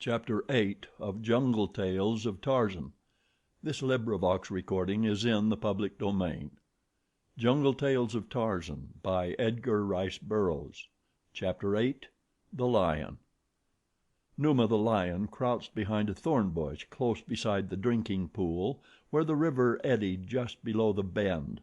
Chapter 8 of Jungle Tales of Tarzan. This recording is in the public domain. Jungle Tales of Tarzan by Edgar Rice Burroughs. Chapter 8 The Lion. Numa, the lion, crouched behind a thorn bush close beside the drinking pool where the river eddied just below the bend.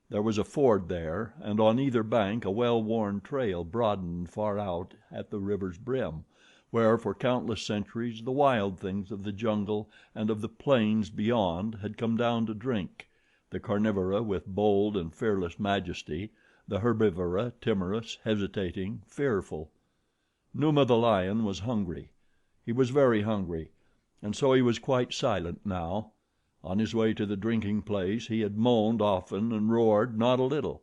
There was a ford there, and on either bank a well-worn trail broadened far out at the river's brim, where for countless centuries the wild things of the jungle and of the plains beyond had come down to drink, the carnivora with bold and fearless majesty, the herbivora timorous, hesitating, fearful. Numa, the lion, was hungry. He was very hungry, and so he was quite silent now. On his way to the drinking place he had moaned often and roared not a little,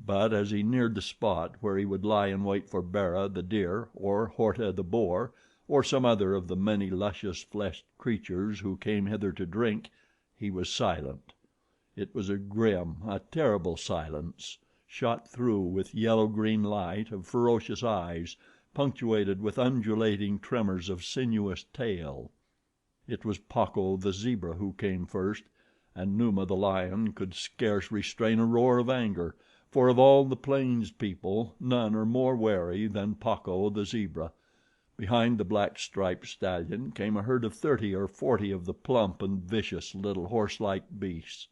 but as he neared the spot where he would lie in wait for Bara, the deer, or Horta, the boar, or some other of the many luscious fleshed creatures who came hither to drink, he was silent. It was a grim, a terrible silence, shot through with yellow-green light of ferocious eyes, punctuated with undulating tremors of sinuous tail. It was Pacco, the zebra, who came first, and Numa, the lion, could scarce restrain a roar of anger, for of all the plains people none are more wary than Pacco, the zebra. Behind the black striped stallion came a herd of 30 or 40 of the plump and vicious little horselike beasts.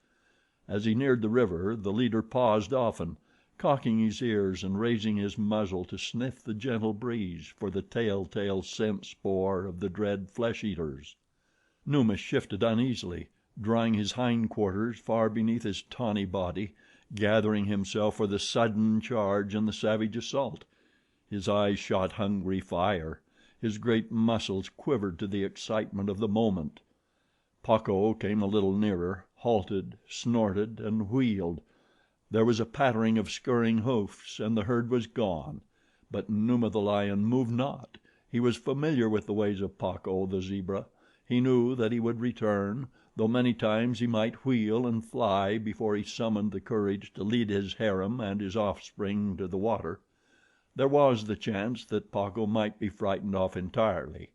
As he neared the river the leader paused often, cocking his ears and raising his muzzle to sniff the gentle breeze for the telltale scent spoor of the dread flesh eaters. Numa shifted uneasily, drawing his hindquarters far beneath his tawny body, gathering himself for the sudden charge and the savage assault. His eyes shot hungry fire. His great muscles quivered to the excitement of the moment. Pacco came a little nearer, halted, snorted, and wheeled. There was a pattering of scurrying hoofs and the herd was gone, but Numa, the lion, moved not. He was familiar with the ways of Pacco, the zebra. He knew that he would return, though many times he might wheel and fly before he summoned the courage to lead his harem and his offspring to the water. There was the chance that Pacco might be frightened off entirely.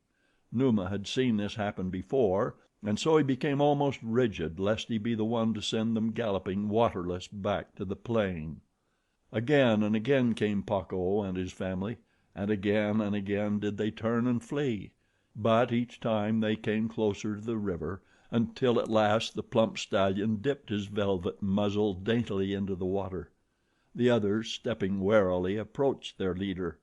Numa had seen this happen before, and so he became almost rigid lest he be the one to send them galloping waterless back to the plain. Again and again came Pacco and his family, and again did they turn and flee, but each time they came closer to the river, until at last the plump stallion dipped his velvet muzzle daintily into the water. The others, stepping warily, approached their leader.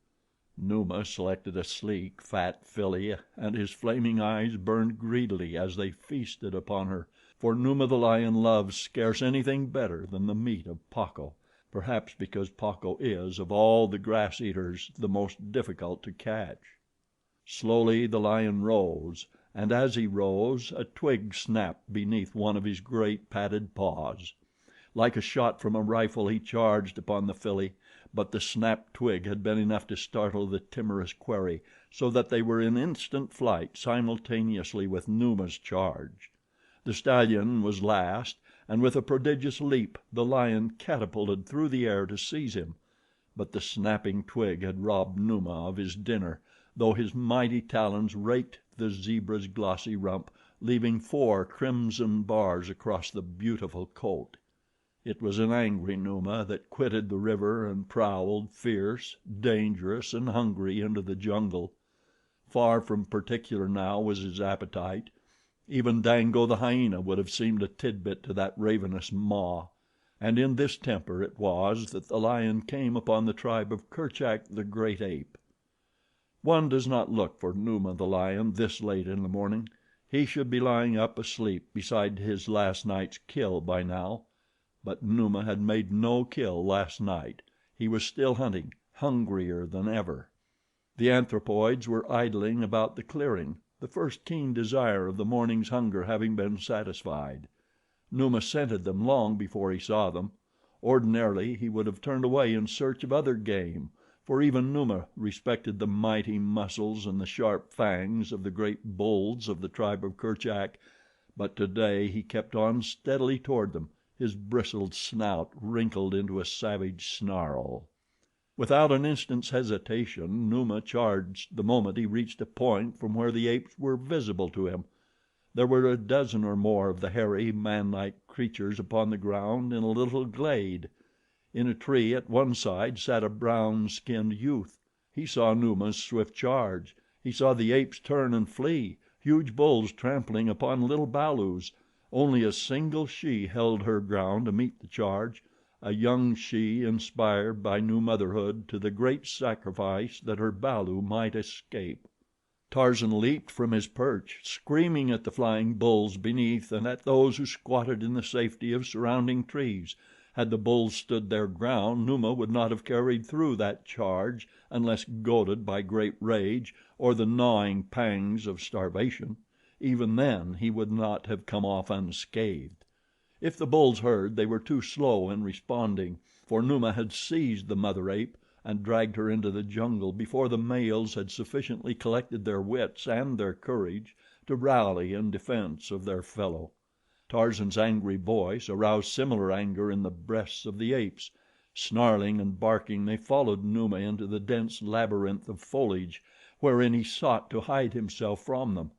Numa selected a sleek, fat filly, and his flaming eyes burned greedily as they feasted upon her, for Numa, the lion, loves scarce anything better than the meat of Pacco, perhaps because Pacco is, of all the grass eaters, the most difficult to catch. Slowly the lion rose, and as he rose a twig snapped beneath one of his great padded paws. Like a shot from a rifle he charged upon the filly, but the snapped twig had been enough to startle the timorous quarry, so that they were in instant flight simultaneously with Numa's charge. The stallion was last, and with a prodigious leap the lion catapulted through the air to seize him; but the snapping twig had robbed Numa of his dinner, though his mighty talons raked the zebra's glossy rump, leaving 4 crimson bars across the beautiful coat. It was an angry Numa that quitted the river and prowled, fierce, dangerous, and hungry, into the jungle. Far from particular now was his appetite. Even Dango, the hyena, would have seemed a tidbit to that ravenous maw. And in this temper it was that the lion came upon the tribe of Kerchak, the great ape. One does not look for Numa, the lion, this late in the morning. He should be lying up asleep beside his last night's kill by now. But Numa had made no kill last night. He was still hunting, hungrier than ever. The anthropoids were idling about the clearing, the first keen desire of the morning's hunger having been satisfied. Numa scented them long before he saw them. Ordinarily he would have turned away in search of other game, for even Numa respected the mighty muscles and the sharp fangs of the great bulls of the tribe of Kerchak, but today he kept on steadily toward them, his bristled snout wrinkled into a savage snarl. Without an instant's hesitation, Numa charged the moment he reached a point from where the apes were visible to him. There were a dozen or more of the hairy, manlike creatures upon the ground in a little glade. In a tree at one side sat a brown skinned youth. He saw Numa's swift charge. He saw the apes turn and flee, huge bulls trampling upon little balus. Only a single she held her ground to meet the charge, a young she inspired by new motherhood to the great sacrifice that her balu might escape. Tarzan leaped from his perch, screaming at the flying bulls beneath and at those who squatted in the safety of surrounding trees. Had the bulls stood their ground, Numa would not have carried through that charge unless goaded by great rage or the gnawing pangs of starvation. Even then he would not have come off unscathed. If the bulls heard, they were too slow in responding, for Numa had seized the mother ape and dragged her into the jungle before the males had sufficiently collected their wits and their courage to rally in defense of their fellow. Tarzan's angry voice aroused similar anger in the breasts of the apes. Snarling and barking, they followed Numa into the dense labyrinth of foliage wherein he sought to hide himself from them.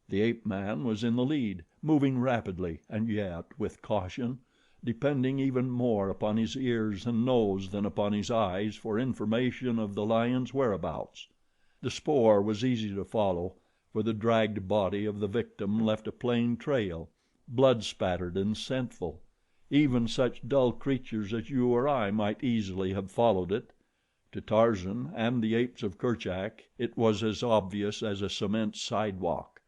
The ape man was in the lead, moving rapidly and yet with caution, depending even more upon his ears and nose than upon his eyes for information of the lion's whereabouts. The spoor was easy to follow, for the dragged body of the victim left a plain trail, blood spattered and scentful. Even such dull creatures as you or I might easily have followed it. To Tarzan and the apes of Kerchak it was as obvious as a cement sidewalk.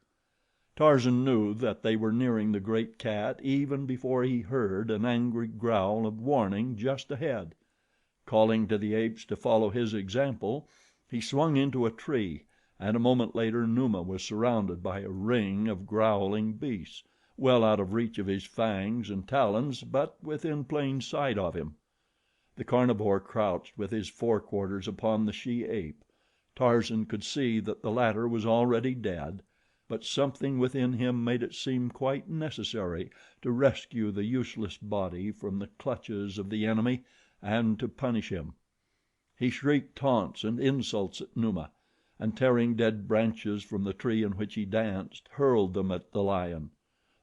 Tarzan knew that they were nearing the great cat even before he heard an angry growl of warning just ahead. Calling to the apes to follow his example, he swung into a tree, and a moment later Numa was surrounded by a ring of growling beasts, well out of reach of his fangs and talons but within plain sight of him. The carnivore crouched with his forequarters upon the she ape. Tarzan could see that the latter was already dead, but something within him made it seem quite necessary to rescue the useless body from the clutches of the enemy and to punish him. He shrieked taunts and insults at Numa, and tearing dead branches from the tree in which he danced, hurled them at the lion.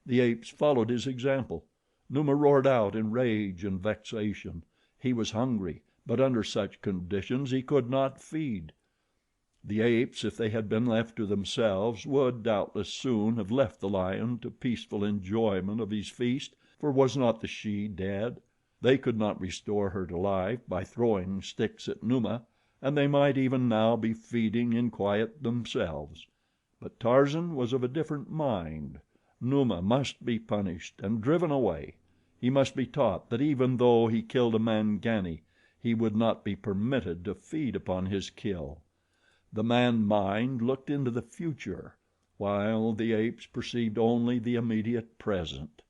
The apes followed his example. Numa roared out in rage and vexation. He was hungry, but under such conditions he could not feed. The apes, if they had been left to themselves, would doubtless soon have left the lion to peaceful enjoyment of his feast, for was not the she dead? They could not restore her to life by throwing sticks at Numa, and they might even now be feeding in quiet themselves. But Tarzan was of a different mind. Numa must be punished and driven away. He must be taught that even though he killed a Mangani, he would not be permitted to feed upon his kill. The man mind looked into the future, while the apes perceived only the immediate present.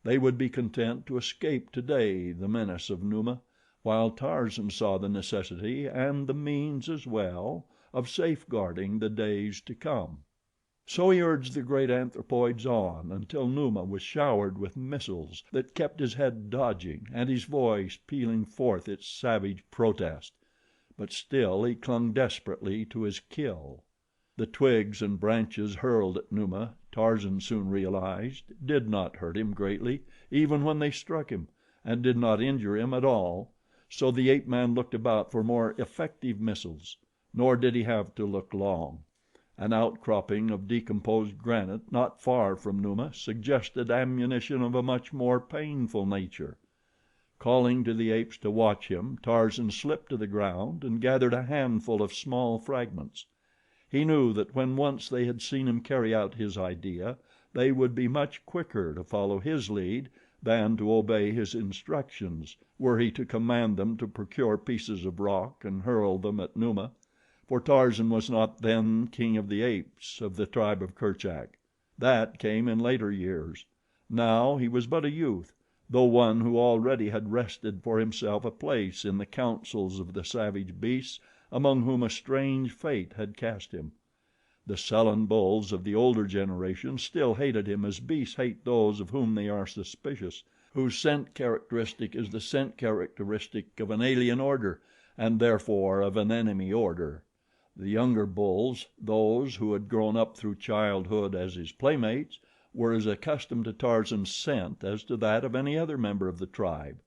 They would be content to escape today the menace of Numa, while Tarzan saw the necessity, and the means as well, of safeguarding the days to come. So he urged the great anthropoids on until Numa was showered with missiles that kept his head dodging and his voice pealing forth its savage protest; but still he clung desperately to his kill. The twigs and branches hurled at Numa, Tarzan soon realized, did not hurt him greatly even when they struck him, and did not injure him at all, so the ape man looked about for more effective missiles. Nor did he have to look long. An outcropping of decomposed granite not far from Numa suggested ammunition of a much more painful nature. Calling to the apes to watch him, Tarzan slipped to the ground and gathered a handful of small fragments. He knew that when once they had seen him carry out his idea, they would be much quicker to follow his lead than to obey his instructions were he to command them to procure pieces of rock and hurl them at Numa. For Tarzan was not then king of the apes of the tribe of Kerchak. That came in later years. Now he was but a youth, though one who already had wrested for himself a place in the councils of the savage beasts among whom a strange fate had cast him. The sullen bulls of the older generation still hated him as beasts hate those of whom they are suspicious, whose scent characteristic is the scent characteristic of an alien order, and therefore of an enemy order. The younger bulls, those who had grown up through childhood as his playmates, were as accustomed to Tarzan's scent as to that of any other member of the tribe.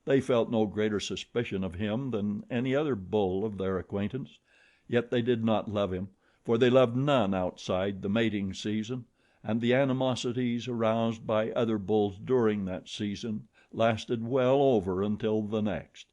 They felt no greater suspicion of him than any other bull of their acquaintance, yet they did not love him, for they loved none outside the mating season, and the animosities aroused by other bulls during that season lasted well over until the next.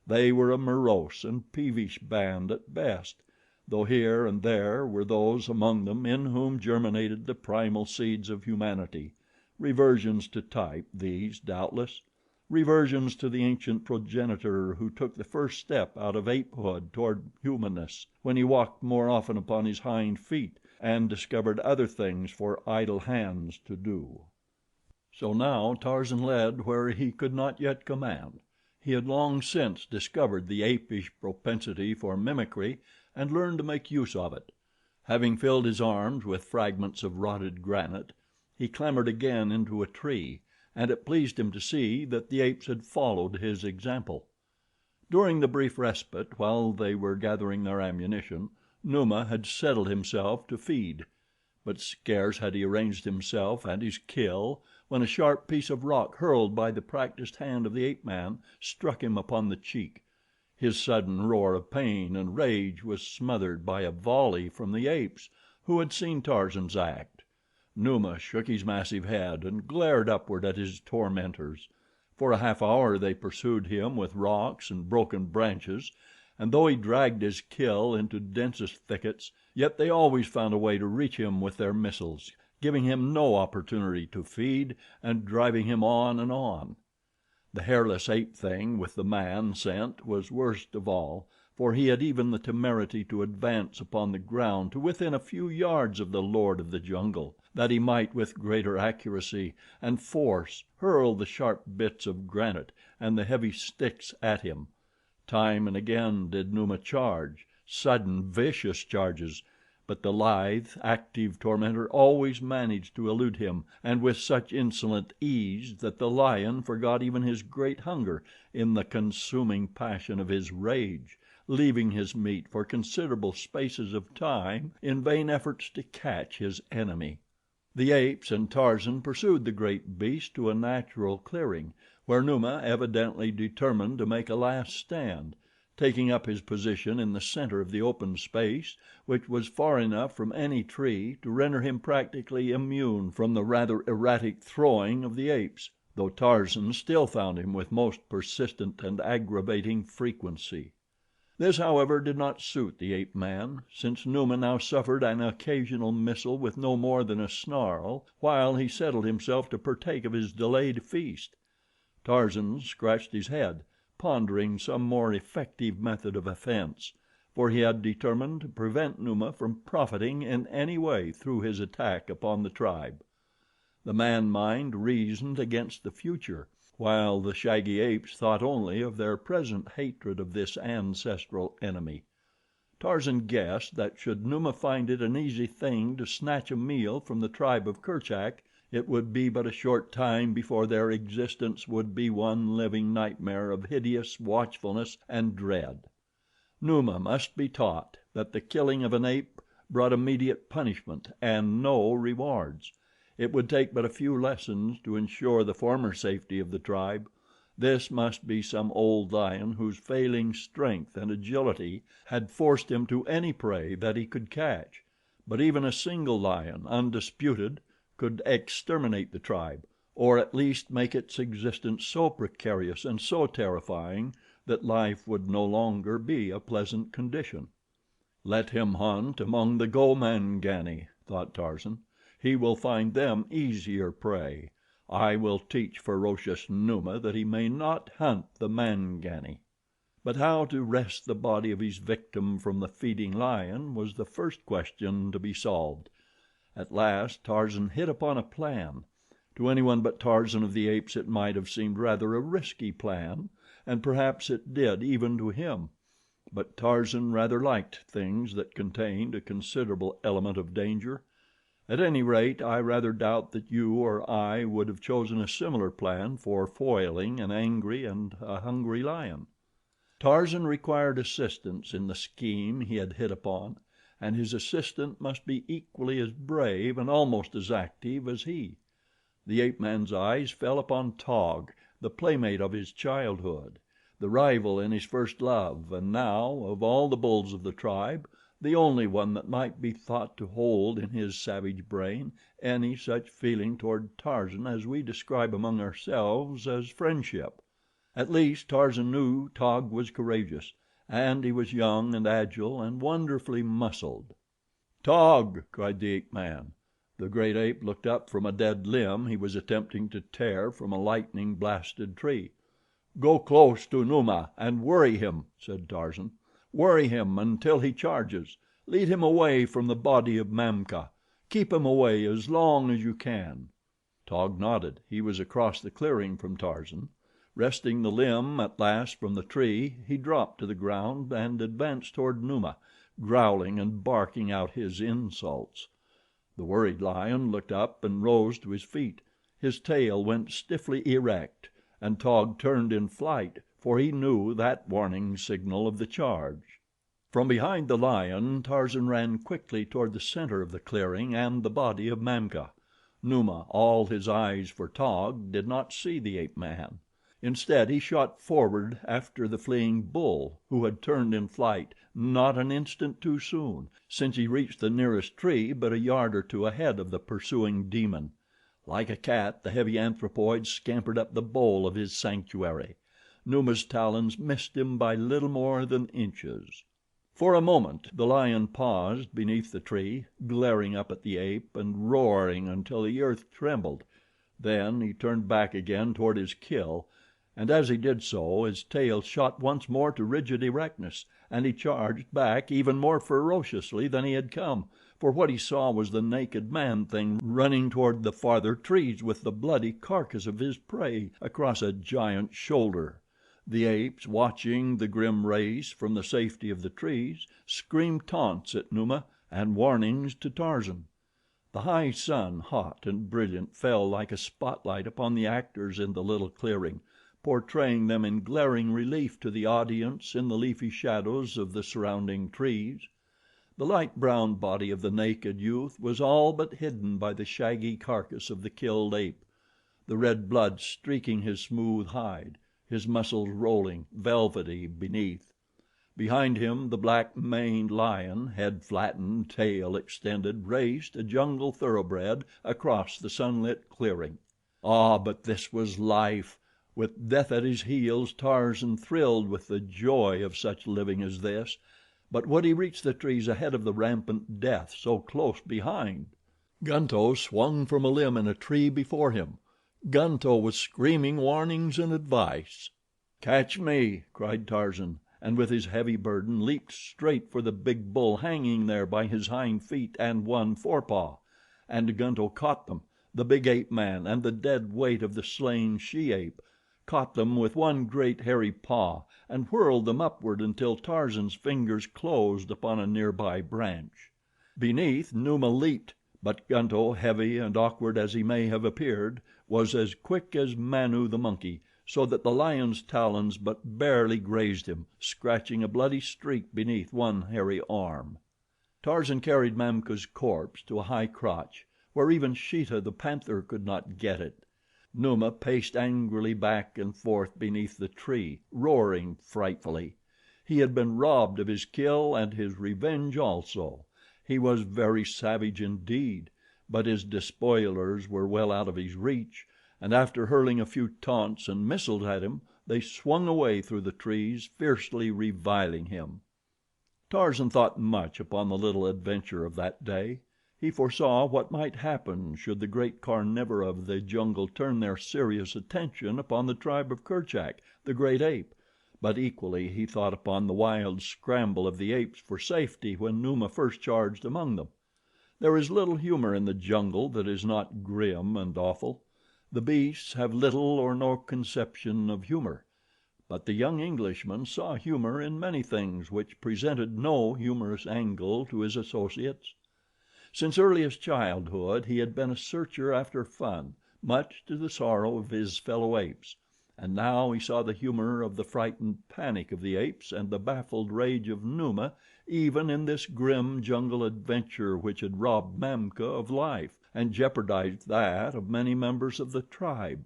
They were a morose and peevish band at best, though here and there were those among them in whom germinated the primal seeds of humanity, reversions to type, these, doubtless, reversions to the ancient progenitor who took the first step out of apehood toward humanness when he walked more often upon his hind feet and discovered other things for idle hands to do. So now Tarzan led where he could not yet command. He had long since discovered the apish propensity for mimicry and learned to make use of it. Having filled his arms with fragments of rotted granite, he clambered again into a tree, and it pleased him to see that the apes had followed his example. During the brief respite while they were gathering their ammunition, Numa had settled himself to feed; but scarce had he arranged himself and his kill when a sharp piece of rock hurled by the practiced hand of the ape man struck him upon the cheek. His sudden roar of pain and rage was smothered by a volley from the apes, who had seen Tarzan's act. Numa shook his massive head and glared upward at his tormentors. For a half hour they pursued him with rocks and broken branches, and though he dragged his kill into densest thickets, yet they always found a way to reach him with their missiles, giving him no opportunity to feed and driving him on and on. The hairless ape thing with the man scent was worst of all, for he had even the temerity to advance upon the ground to within a few yards of the lord of the jungle, that he might with greater accuracy and force hurl the sharp bits of granite and the heavy sticks at him. Time and again did Numa charge, sudden, vicious charges, but the lithe, active tormentor always managed to elude him, and with such insolent ease that the lion forgot even his great hunger in the consuming passion of his rage, leaving his meat for considerable spaces of time in vain efforts to catch his enemy. The apes and Tarzan pursued the great beast to a natural clearing, where Numa evidently determined to make a last stand, taking up his position in the center of the open space, which was far enough from any tree to render him practically immune from the rather erratic throwing of the apes, though Tarzan still found him with most persistent and aggravating frequency. This, however, did not suit the ape man, since Numa now suffered an occasional missile with no more than a snarl while he settled himself to partake of his delayed feast. Tarzan scratched his head, pondering some more effective method of offense, for he had determined to prevent Numa from profiting in any way through his attack upon the tribe. The man mind reasoned against the future, while the shaggy apes thought only of their present hatred of this ancestral enemy. Tarzan guessed that should Numa find it an easy thing to snatch a meal from the tribe of Kerchak, it would be but a short time before their existence would be one living nightmare of hideous watchfulness and dread. Numa must be taught that the killing of an ape brought immediate punishment and no rewards. It would take but a few lessons to ensure the former safety of the tribe. This must be some old lion whose failing strength and agility had forced him to any prey that he could catch, but even a single lion, undisputed, could exterminate the tribe, or at least make its existence so precarious and so terrifying that life would no longer be a pleasant condition. Let him hunt among the Gomangani, thought Tarzan. He will find them easier prey. I will teach ferocious Numa that he may not hunt the Mangani. But how to wrest the body of his victim from the feeding lion was the first question to be solved. At last Tarzan hit upon a plan. To anyone but Tarzan of the Apes it might have seemed rather a risky plan, and perhaps it did even to him; but Tarzan rather liked things that contained a considerable element of danger. At any rate, I rather doubt that you or I would have chosen a similar plan for foiling an angry and a hungry lion. Tarzan required assistance in the scheme he had hit upon, and his assistant must be equally as brave and almost as active as he. The ape man's eyes fell upon Taug, the playmate of his childhood, the rival in his first love, and now, of all the bulls of the tribe, the only one that might be thought to hold in his savage brain any such feeling toward Tarzan as we describe among ourselves as friendship. At least Tarzan knew Taug was courageous, and he was young and agile and wonderfully muscled. "Taug!" cried the ape man. The great ape looked up from a dead limb he was attempting to tear from a lightning blasted tree. "Go close to Numa and worry him," said Tarzan. "Worry him until he charges. Lead him away from the body of Mamka. Keep him away as long as you can." Taug nodded. He was across the clearing from Tarzan. Wresting the limb at last from the tree, he dropped to the ground and advanced toward Numa, growling and barking out his insults. The worried lion looked up and rose to his feet. His tail went stiffly erect, and Taug turned in flight, for he knew that warning signal of the charge. From behind the lion, Tarzan ran quickly toward the center of the clearing and the body of Mamka. Numa, all his eyes for Taug, did not see the ape man. Instead, he shot forward after the fleeing bull, who had turned in flight not an instant too soon, since he reached the nearest tree but a yard or two ahead of the pursuing demon. Like a cat, the heavy anthropoid scampered up the bole of his sanctuary. Numa's talons missed him by little more than inches. For a moment the lion paused beneath the tree, glaring up at the ape and roaring until the earth trembled. Then he turned back again toward his kill, and as he did so his tail shot once more to rigid erectness, and he charged back even more ferociously than he had come, for what he saw was the naked man thing running toward the farther trees with the bloody carcass of his prey across a giant's shoulder. The apes, watching the grim race from the safety of the trees, screamed taunts at Numa and warnings to Tarzan. The high sun, hot and brilliant, fell like a spotlight upon the actors in the little clearing, portraying them in glaring relief to the audience in the leafy shadows of the surrounding trees. The light brown body of the naked youth was all but hidden by the shaggy carcass of the killed ape, the red blood streaking his smooth hide, his muscles rolling, velvety, beneath. Behind him the black maned lion, head flattened, tail extended, raced, a jungle thoroughbred, across the sunlit clearing. Ah, but this was life! With death at his heels, Tarzan thrilled with the joy of such living as this; but would he reach the trees ahead of the rampant death so close behind? Gunto swung from a limb in a tree before him. Gunto was screaming warnings and advice. "Catch me!" cried Tarzan, and with his heavy burden leaped straight for the big bull hanging there by his hind feet and one forepaw. And Gunto caught them, the big ape man and the dead weight of the slain she ape, caught them with one great hairy paw and whirled them upward until Tarzan's fingers closed upon a nearby branch. Beneath, Numa leaped, but Gunto, heavy and awkward as he may have appeared, was as quick as Manu, the monkey, so that the lion's talons but barely grazed him, scratching a bloody streak beneath one hairy arm. Tarzan carried Mamka's corpse to a high crotch where even Sheeta, the panther, could not get it. Numa paced angrily back and forth beneath the tree, roaring frightfully. He had been robbed of his kill and his revenge also. He was very savage indeed, but his despoilers were well out of his reach, and after hurling a few taunts and missiles at him, they swung away through the trees, fiercely reviling him. Tarzan thought much upon the little adventure of that day. He foresaw what might happen should the great carnivora of the jungle turn their serious attention upon the tribe of Kerchak, the great ape, but equally he thought upon the wild scramble of the apes for safety when Numa first charged among them. There is little humor in the jungle that is not grim and awful. The beasts have little or no conception of humor, but the young Englishman saw humor in many things which presented no humorous angle to his associates. Since earliest childhood he had been a searcher after fun, much to the sorrow of his fellow apes, and now he saw the humor of the frightened panic of the apes and the baffled rage of Numa even in this grim jungle adventure which had robbed Mamka of life and jeopardized that of many members of the tribe.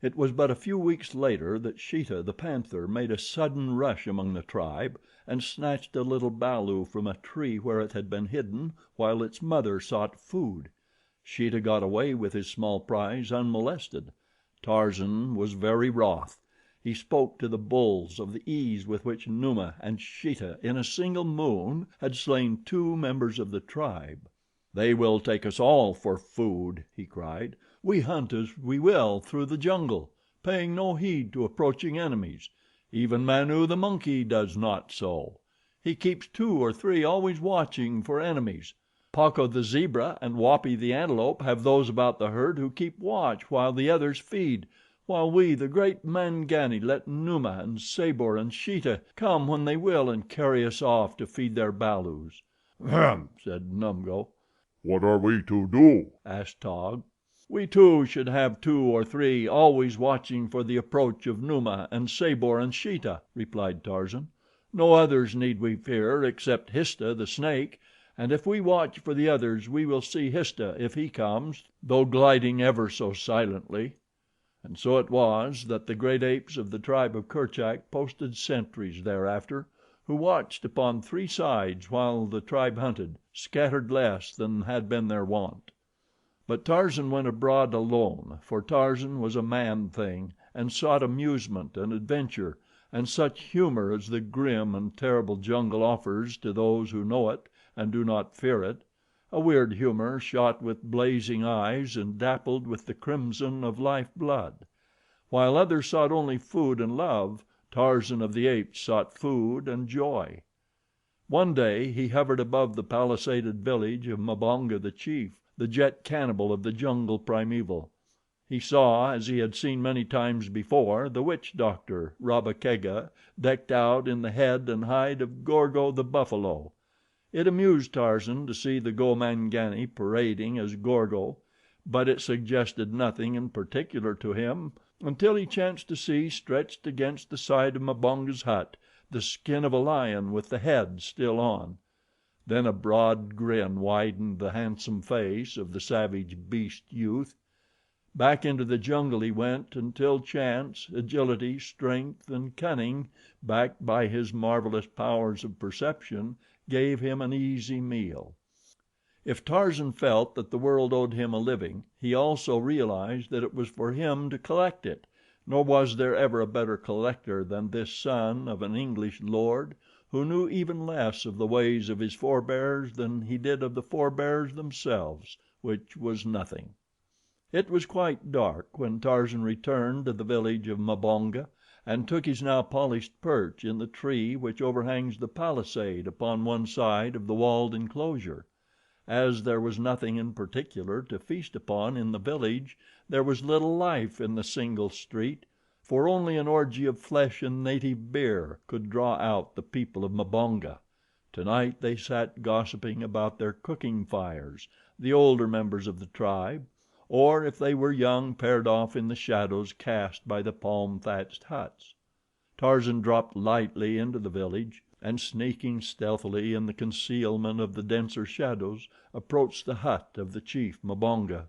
It was but a few weeks later that Sheeta, the panther, made a sudden rush among the tribe and snatched a little balu from a tree where it had been hidden while its mother sought food. Sheeta got away with his small prize unmolested. Tarzan was very wroth. He spoke to the bulls of the ease with which Numa and Sheeta, in a single moon, had slain 2 members of the tribe. "They will take us all for food," he cried. "We hunt as we will through the jungle, paying no heed to approaching enemies. Even Manu, the monkey, does not so. He keeps 2 or 3 always watching for enemies. Pacco, the zebra, and Wapi, the antelope, have those about the herd who keep watch while the others feed, while we, the great Mangani, let Numa and Sabor and Sheeta come when they will and carry us off to feed their balus." "Ahem!" said Numgo. "What are we to do?" asked Taug. "We too should have 2 or 3 always watching for the approach of Numa and Sabor and Sheeta," replied Tarzan. "No others need we fear except Histah, the snake, and if we watch for the others we will see Histah if he comes, though gliding ever so silently." And so it was that the great apes of the tribe of Kerchak posted sentries thereafter, who watched upon 3 sides while the tribe hunted, scattered less than had been their wont. But Tarzan went abroad alone, for Tarzan was a man thing and sought amusement and adventure and such humor as the grim and terrible jungle offers to those who know it and do not fear it, a weird humor shot with blazing eyes and dappled with the crimson of life blood. While others sought only food and love, Tarzan of the Apes sought food and joy. One day he hovered above the palisaded village of Mbonga, the chief, the jet cannibal of the jungle primeval. He saw, as he had seen many times before, the witch doctor, Rabba Kega, decked out in the head and hide of Gorgo, the buffalo. It amused Tarzan to see the Gomangani parading as Gorgo, but it suggested nothing in particular to him until he chanced to see, stretched against the side of Mbonga's hut, the skin of a lion with the head still on. Then a broad grin widened the handsome face of the savage beast youth. Back into the jungle he went until chance, agility, strength, and cunning, backed by his marvelous powers of perception, gave him an easy meal. If Tarzan felt that the world owed him a living, he also realized that it was for him to collect it, nor was there ever a better collector than this son of an English lord, who knew even less of the ways of his forebears than he did of the forebears themselves, which was nothing. It was quite dark when Tarzan returned to the village of Mbonga and took his now polished perch in the tree which overhangs the palisade upon one side of the walled enclosure. As there was nothing in particular to feast upon in the village, there was little life in the single street, for only an orgy of flesh and native beer could draw out the people of Mbonga. Tonight they sat gossiping about their cooking fires, the older members of the tribe, or if they were young, paired off in the shadows cast by the palm thatched huts. Tarzan dropped lightly into the village, and sneaking stealthily in the concealment of the denser shadows, approached the hut of the chief Mbonga.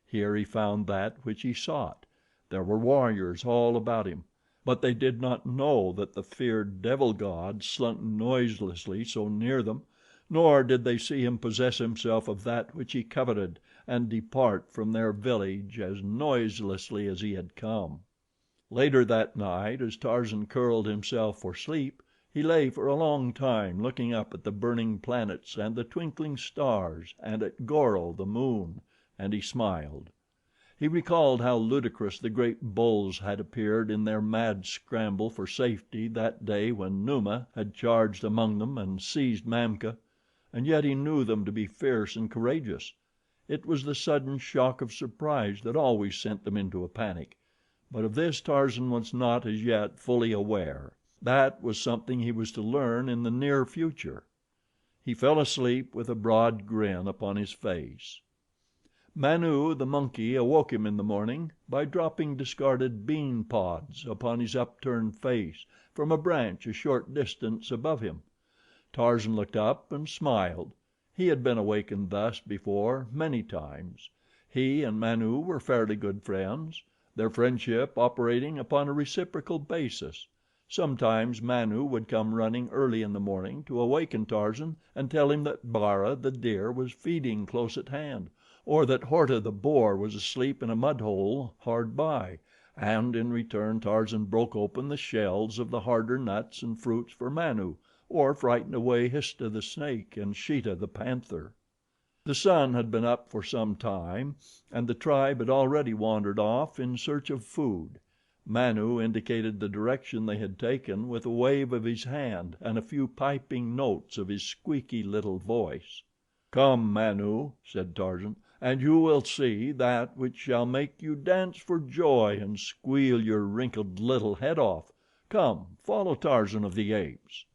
Here he found that which he sought. There were warriors all about him, but they did not know that the feared devil god slunk noiselessly so near them, nor did they see him possess himself of that which he coveted and depart from their village as noiselessly as he had come. Later that night, as Tarzan curled himself for sleep, he lay for a long time looking up at the burning planets and the twinkling stars and at Goro, the moon, and he smiled. He recalled how ludicrous the great bulls had appeared in their mad scramble for safety that day when Numa had charged among them and seized Mamka, and yet he knew them to be fierce and courageous. It was the sudden shock of surprise that always sent them into a panic, but of this Tarzan was not as yet fully aware. That was something he was to learn in the near future. He fell asleep with a broad grin upon his face. Manu, the monkey, awoke him in the morning by dropping discarded bean pods upon his upturned face from a branch a short distance above him. Tarzan looked up and smiled. He had been awakened thus before many times. He and Manu were fairly good friends, their friendship operating upon a reciprocal basis. Sometimes Manu would come running early in the morning to awaken Tarzan and tell him that Bara, the deer, was feeding close at hand, or that Horta, the boar, was asleep in a mud hole hard by, and in return Tarzan broke open the shells of the harder nuts and fruits for Manu, or frightened away Histah, the snake, and Sheeta, the panther. The sun had been up for some time, and the tribe had already wandered off in search of food. Manu indicated the direction they had taken with a wave of his hand and a few piping notes of his squeaky little voice. "Come, Manu," said Tarzan, "and you will see that which shall make you dance for joy and squeal your wrinkled little head off. Come, follow Tarzan of the Apes."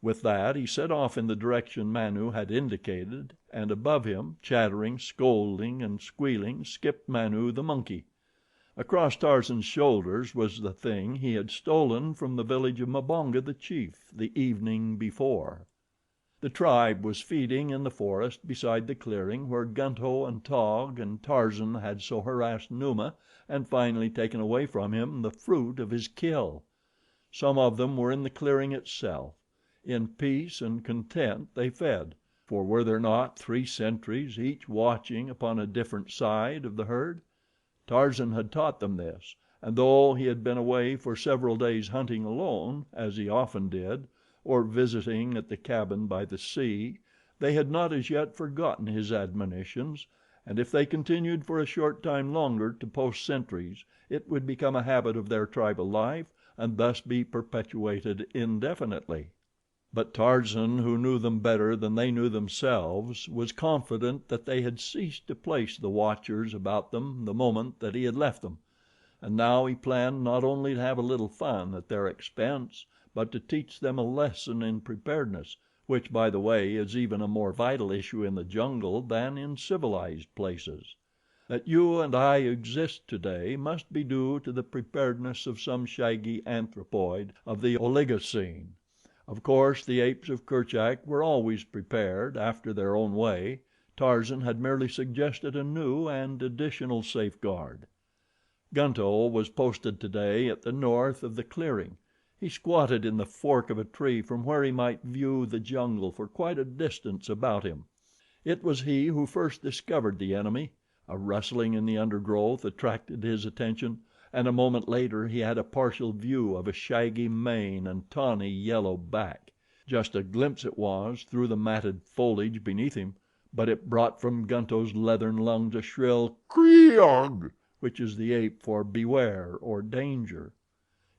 With that he set off in the direction Manu had indicated, and above him, chattering, scolding, and squealing, skipped Manu, the monkey. Across Tarzan's shoulders was the thing he had stolen from the village of Mbonga, the chief, the evening before. The tribe was feeding in the forest beside the clearing where Gunto and Taug and Tarzan had so harassed Numa and finally taken away from him the fruit of his kill. Some of them were in the clearing itself. In peace and content they fed, for were there not 3 sentries, each watching upon a different side of the herd? Tarzan had taught them this, and though he had been away for several days hunting alone, as he often did, or visiting at the cabin by the sea, they had not as yet forgotten his admonitions, and if they continued for a short time longer to post sentries it would become a habit of their tribal life and thus be perpetuated indefinitely. But Tarzan, who knew them better than they knew themselves, was confident that they had ceased to place the watchers about them the moment that he had left them, and now he planned not only to have a little fun at their expense, but to teach them a lesson in preparedness, which, by the way, is even a more vital issue in the jungle than in civilized places. That you and I exist today must be due to the preparedness of some shaggy anthropoid of the Oligocene. Of course, the apes of Kerchak were always prepared, after their own way. Tarzan had merely suggested a new and additional safeguard. Gunto was posted today at the north of the clearing. He squatted in the fork of a tree from where he might view the jungle for quite a distance about him. It was he who first discovered the enemy. A rustling in the undergrowth attracted his attention, and a moment later he had a partial view of a shaggy mane and tawny yellow back. Just a glimpse it was through the matted foliage beneath him, but it brought from Gunto's leathern lungs a shrill "Kreeg," which is the ape for beware or danger.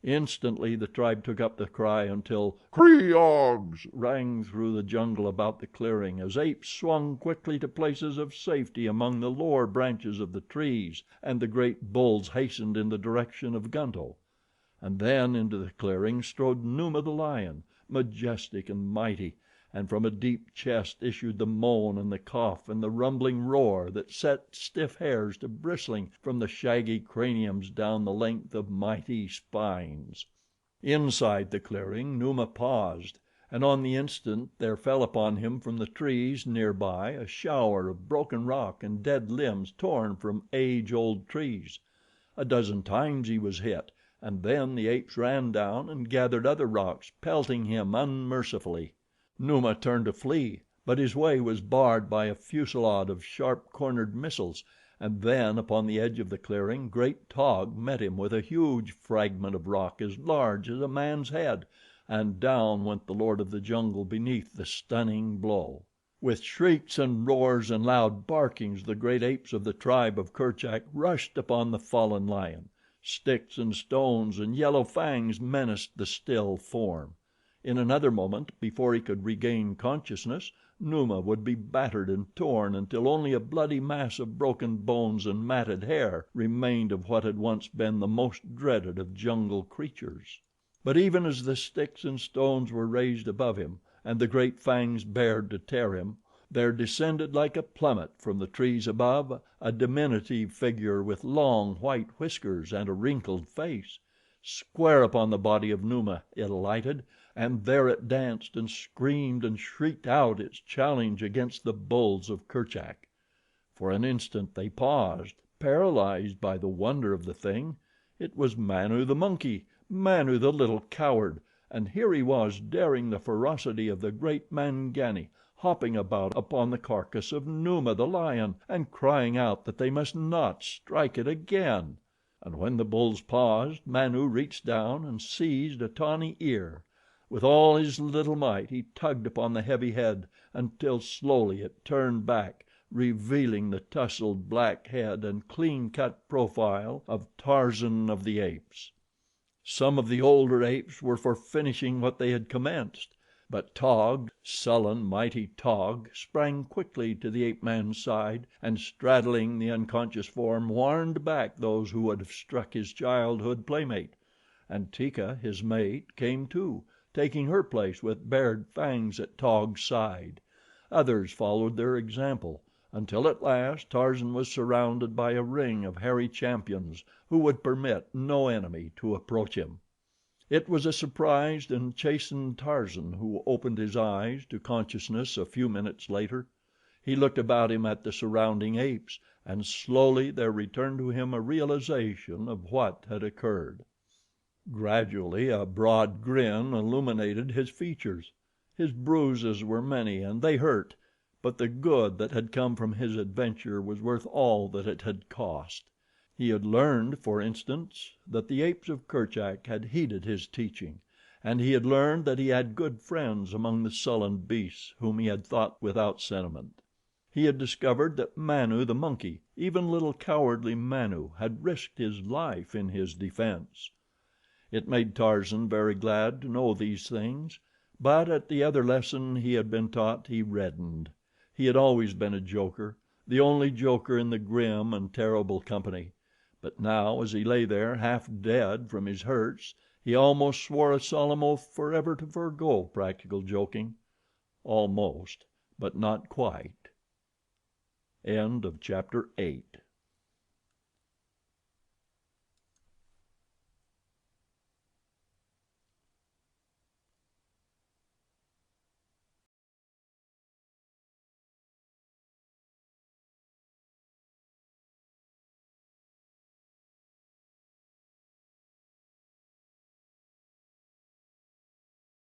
Instantly the tribe took up the cry until "Kreegs" rang through the jungle about the clearing as apes swung quickly to places of safety among the lower branches of the trees, and the great bulls hastened in the direction of Gunto. And then into the clearing strode Numa, the lion, majestic and mighty, and from a deep chest issued the moan and the cough and the rumbling roar that set stiff hairs to bristling from the shaggy craniums down the length of mighty spines. Inside the clearing Numa paused, and on the instant there fell upon him from the trees near by a shower of broken rock and dead limbs torn from age old trees. A dozen times he was hit, and then the apes ran down and gathered other rocks, pelting him unmercifully. Numa turned to flee, but his way was barred by a fusillade of sharp cornered missiles, and then upon the edge of the clearing great Taug met him with a huge fragment of rock as large as a man's head, and down went the lord of the jungle beneath the stunning blow. With shrieks and roars and loud barkings the great apes of the tribe of Kerchak rushed upon the fallen lion. Sticks and stones and yellow fangs menaced the still form. In another moment, before he could regain consciousness, Numa would be battered and torn until only a bloody mass of broken bones and matted hair remained of what had once been the most dreaded of jungle creatures. But even as the sticks and stones were raised above him, and the great fangs bared to tear him, there descended like a plummet from the trees above a diminutive figure with long, white whiskers and a wrinkled face. Square upon the body of Numa it alighted, and there it danced and screamed and shrieked out its challenge against the bulls of Kerchak. For an instant they paused, paralyzed by the wonder of the thing. It was Manu, the monkey, Manu, the little coward, and here he was daring the ferocity of the great Mangani, hopping about upon the carcass of Numa, the lion, and crying out that they must not strike it again. And when the bulls paused, Manu reached down and seized a tawny ear. With all his little might he tugged upon the heavy head until slowly it turned back, revealing the tousled black head and clean cut profile of Tarzan of the Apes. Some of the older apes were for finishing what they had commenced; but Taug, sullen, mighty Taug, sprang quickly to the ape man's side and straddling the unconscious form warned back those who would have struck his childhood playmate, and Teeka, his mate, came too, taking her place with bared fangs at Taug's side. Others followed their example, until at last Tarzan was surrounded by a ring of hairy champions who would permit no enemy to approach him. It was a surprised and chastened Tarzan who opened his eyes to consciousness a few minutes later. He looked about him at the surrounding apes, and slowly there returned to him a realization of what had occurred. Gradually a broad grin illuminated his features. His bruises were many and they hurt, but the good that had come from his adventure was worth all that it had cost. He had learned, for instance, that the apes of Kerchak had heeded his teaching, and he had learned that he had good friends among the sullen beasts whom he had thought without sentiment. He had discovered that Manu, the monkey, even little cowardly Manu, had risked his life in his defense. It made Tarzan very glad to know these things, but at the other lesson he had been taught he reddened. He had always been a joker, the only joker in the grim and terrible company; but now, as he lay there half dead from his hurts, he almost swore a solemn oath forever to forego practical joking. Almost, but not quite. Chapter 8